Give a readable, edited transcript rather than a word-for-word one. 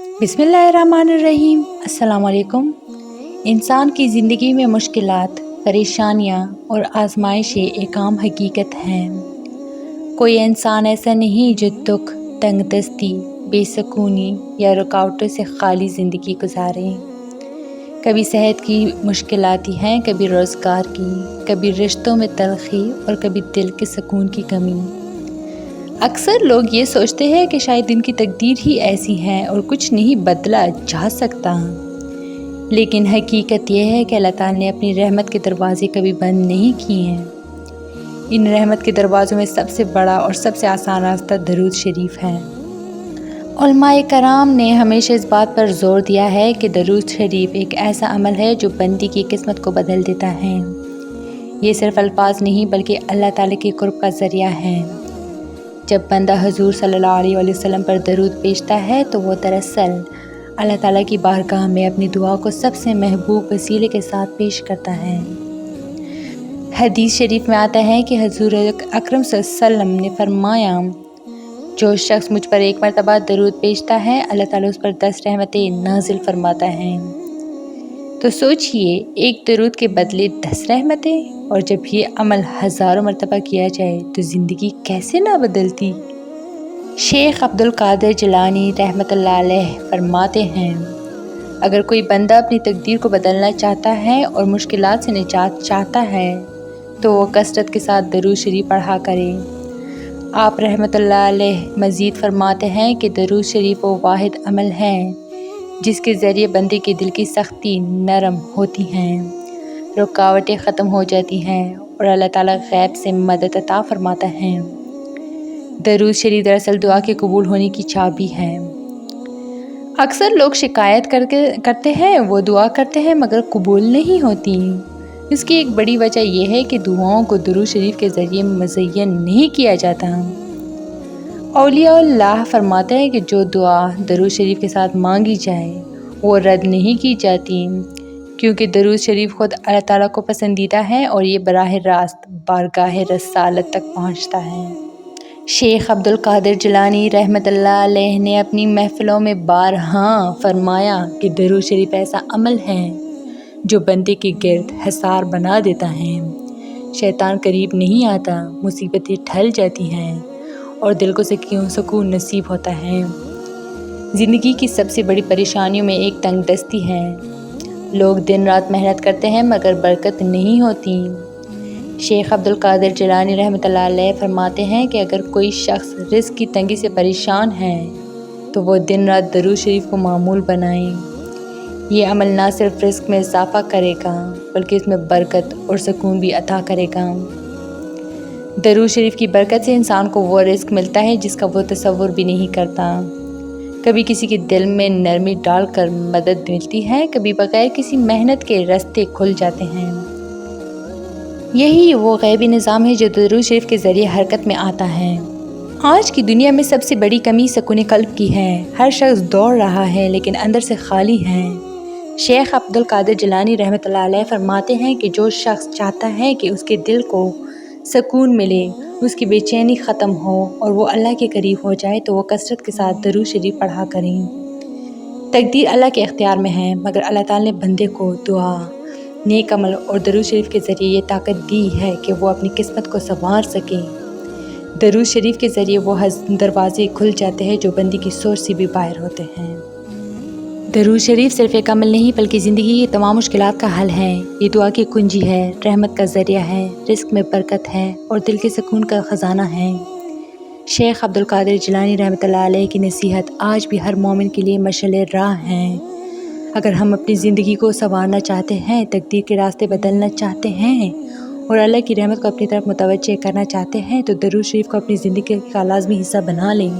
बिस्मिल्लाहिर्रहमानिर्रहीम। अस्सलाम वालेकुम। इंसान की ज़िंदगी में मुश्किलात, परेशानियाँ और आजमाइशें एक आम हकीकत हैं। कोई इंसान ऐसा नहीं जो दुख, तंगदस्ती, बेसकूनी या रुकावटों से खाली ज़िंदगी गुजारे। कभी सेहत की मुश्किल आती हैं, कभी रोज़गार की, कभी रिश्तों में तलख़ी और कभी दिल के सुकून की कमी। अक्सर लोग ये सोचते हैं कि शायद इनकी तकदीर ही ऐसी है और कुछ नहीं बदला जा सकता, लेकिन हकीकत यह है कि अल्लाह ताला ने अपनी रहमत के दरवाज़े कभी बंद नहीं किए हैं। इन रहमत के दरवाज़ों में सबसे बड़ा और सबसे आसान रास्ता दरूद शरीफ है। उलमाए कराम ने हमेशा इस बात पर ज़ोर दिया है कि दरूद शरीफ एक ऐसा अमल है जो बंदी की किस्मत को बदल देता है। ये सिर्फ़ अल्फाज नहीं बल्कि अल्लाह ताला के कुर्ब का ज़रिया है। जब बंदा हुज़ूर सल्लल्लाहु अलैहि वसल्लम पर दरूद भेजता है तो वो दरअसल अल्लाह ताला की बारगाह में अपनी दुआ को सबसे महबूब वसीले के साथ पेश करता है। हदीस शरीफ में आता है कि हुज़ूर अकरम सल्लल्लाहु अलैहि वसल्लम ने फरमाया, जो शख्स मुझ पर एक मरतबा दरूद भेजता है अल्लाह ताला उस पर 10 रहमतें नाजिल फरमाता है। तो सोचिए, एक दरूद के बदले 10 रहमतें, और जब ये अमल हज़ारों मरतबा किया जाए तो ज़िंदगी कैसे ना बदलती। शेख अब्दुल कादिर जिलानी रहमतुल्लाह अलैह फरमाते हैं, अगर कोई बंदा अपनी तकदीर को बदलना चाहता है और मुश्किलात से निजात चाहता है तो वो कसरत के साथ दरूद शरीफ पढ़ा करे। आप रहमतुल्लाह अलैह मज़ीद फरमाते हैं कि दरूद शरीफ वो वाहिद अमल है जिसके ज़रिए बंदे के दिल की सख्ती नरम होती हैं, रुकावटें ख़त्म हो जाती हैं और अल्लाह ताला गैब से मदद अता फरमाता है। दरूद शरीफ दरअसल दुआ के कबूल होने की चाबी है। अक्सर लोग शिकायत करते हैं, वो दुआ करते हैं मगर कबूल नहीं होती। इसकी एक बड़ी वजह यह है कि दुआओं को दरूद शरीफ के ज़रिए मुज़य्यन नहीं किया जाता। औलियाउल्लाह फरमाते हैं कि जो दुआ दरूद शरीफ के साथ मांगी जाए वो रद्द नहीं की जाती, क्योंकि दरूद शरीफ ख़ुद अल्लाह ताला को पसंदीदा है और ये बराह रास्त बारगाह रसालत तक पहुँचता है। शेख अब्दुल कादिर जिलानी रहमतुल्लाह अलैह ने अपनी महफ़िलों में बारहा फरमाया कि दरूद शरीफ ऐसा अमल है जो बंदे के गिर्द हिसार बना देता है। शैतान करीब नहीं आता, मुसीबतें टल जाती हैं और दिल को सुकून नसीब होता है। ज़िंदगी की सबसे बड़ी परेशानियों में एक तंगदस्ती है। लोग दिन रात मेहनत करते हैं मगर बरकत नहीं होती। शेख अब्दुल कादिर जिलानी रहमतुल्लाह अलैह फरमाते हैं कि अगर कोई शख्स रिज़्क़ की तंगी से परेशान है तो वो दिन रात दरूद शरीफ को मामूल बनाए। ये अमल ना सिर्फ रिज़्क़ में इजाफ़ा करेगा बल्कि इसमें बरकत और सुकून भी अता करेगा। दरूद शरीफ की बरकत से इंसान को वो रिज़्क़ मिलता है जिसका वो तसव्वुर भी नहीं करता। कभी किसी के दिल में नरमी डालकर मदद मिलती है, कभी बग़ैर किसी मेहनत के रास्ते खुल जाते हैं। यही वो ग़ैबी निज़ाम है जो दरूद शरीफ के ज़रिए हरकत में आता है। आज की दुनिया में सबसे बड़ी कमी सुकून क़ल्ब की है। हर शख्स दौड़ रहा है लेकिन अंदर से खाली है। शेख अब्दुल कादिर जिलानी रहमतुल्लाह अलैह फरमाते हैं कि जो शख्स चाहता है कि उसके दिल को सुकून मिले, उसकी बेचैनी ख़त्म हो और वो अल्लाह के करीब हो जाए तो वो कसरत के साथ दरूद शरीफ पढ़ा करें। तकदीर अल्लाह के इख्तियार में है, मगर अल्लाह ताला ने बंदे को दुआ, नेक अमल और दरूद शरीफ के ज़रिए ये ताकत दी है कि वो अपनी किस्मत को संवार सके। दरूद शरीफ के ज़रिए वो दरवाज़े खुल जाते हैं जो बंदी की सोच से भी बाहर होते हैं। दरूद शरीफ सिर्फ़ एक अमल नहीं बल्कि ज़िंदगी की तमाम मुश्किलात का हल है। ये दुआ की कुंजी है, रहमत का ज़रिया है, रिज़्क़ में बरकत है और दिल के सुकून का ख़जाना है। शेख अब्दुल कादिर जिलानी रहमतुल्लाह अलैह की नसीहत आज भी हर मोमिन के लिए मशाल राह है। अगर हम अपनी ज़िंदगी को संवारना चाहते हैं, तकदीर के रास्ते बदलना चाहते हैं और अल्लाह की रहमत को अपनी तरफ मुतवज्जे करना चाहते हैं तो दरूद शरीफ को अपनी ज़िंदगी का लाज़मी हिस्सा बना लें।